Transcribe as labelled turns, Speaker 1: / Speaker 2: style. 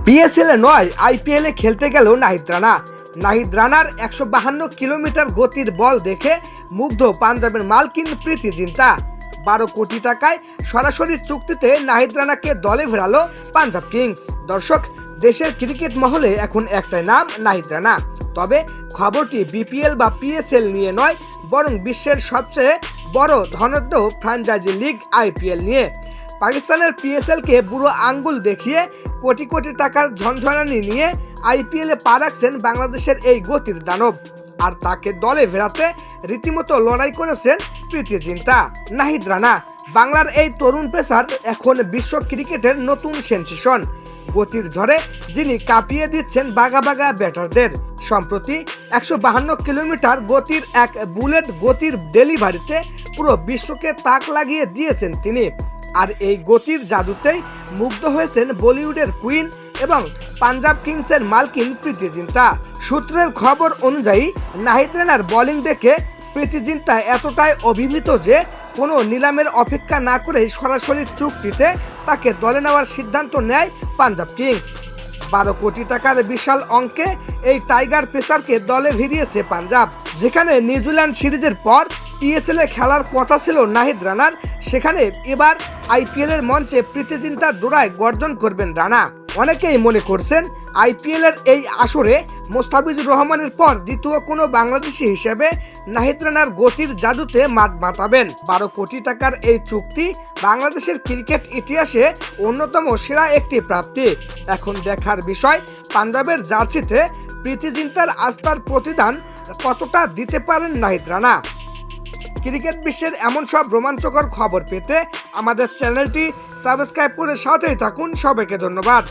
Speaker 1: PSL এ নয় IPL এ খেলতে গেল নাহিদ রানা। নাহিদ রানার 152 কিলোমিটার গতির বল দেখে মুগ্ধ পাঞ্জাবের মালকিন প্রীতি জিন্তা। 12 কোটি টাকায় সরাসরি চুক্তিতে নাহিদ রানাকে দলে ফেরালো পাঞ্জাব কিংস। দর্শক, দেশের ক্রিকেট মহলে এখন একটাই নাম, নাহিদ রানা। তবে খবরটি বিপিএল বা পিএসএল নিয়ে নয়, বরং বিশ্বের সবচেয়ে বড় ধনাঢ্য ফ্র্যাঞ্চাইজি লিগ আইপিএল নিয়ে। পাকিস্তানের পিএসএলকে বুড়ো আঙ্গুল দেখিয়ে কোটি কোটি টাকার ঝনঝনানি নিয়ে আইপিএলে পা রাখছেন বাংলাদেশের এই গতির দানব। আর তাকে দলে ফেরাতে রীতিমতো লড়াই করেছেন প্রীতি জিন্তা। নাহিদ রানা বাংলার এই তরুণ পেসার এখন বিশ্ব ক্রিকেটের নতুন সেনসেশন। গতির ঝড়ে যিনি কাঁপিয়ে দিচ্ছেন বাঘা বাঘা ব্যাটারদের। সম্প্রতি 152 কিলোমিটার গতির এক বুলেট গতির ডেলিভারিতে পুরো বিশ্বকে তাক লাগিয়ে দিয়েছেন তিনি। আর এই গতির জাদুতেই মুগ্ধ হয়েছেন বলিউডের কুইন এবং পাঞ্জাব কিংসের মালকিন প্রীতি জিন্তা। সূত্রের খবর অনুযায়ী নাহিদ রানার বোলিং দেখে প্রীতি জিন্তা এতটাই অভিভূত যে কোনো নিলামের অপেক্ষা না করেই সরাসরি চুক্তিতে তাকে দলে নেওয়ার সিদ্ধান্ত নেয় পাঞ্জাব কিংস। 12 কোটি টাকার বিশাল অঙ্কে এই টাইগার পেসারকে দলে ভিড়িয়েছে পাঞ্জাব। যেখানে নিউজিল্যান্ড সিরিজের পর পিএসএল এ খেলার কথা ছিল নাহিদ রানার, সেখানে এবার আইপিএল এর মঞ্চে প্রীতি জিন্তার জোড়ায় গর্জন করবেন রানা। অনেকেই মনে করছেন আইপিএল এর এই আসরে মোস্তাফিজুর রহমানের পর দ্বিতীয় কোনো বাংলাদেশি হিসেবে নাহিদ রানার গতির জাদুতে মাঠ মাতাবেন। 12 কোটি টাকার এই চুক্তি বাংলাদেশের ক্রিকেট ইতিহাসে অন্যতম সেরা একটি প্রাপ্তি। এখন দেখার বিষয় পাঞ্জাবের জার্সিতে প্রীতি জিন্তার আস্থার প্রতিদান কতটা দিতে পারেন নাহিদ রানা। ক্রিকেট বিশ্বের এমন সব রোমাঞ্চকর খবর পেতে আমাদের চ্যানেলটি সাবস্ক্রাইব করে সাথেই থাকুন। সবাইকে ধন্যবাদ।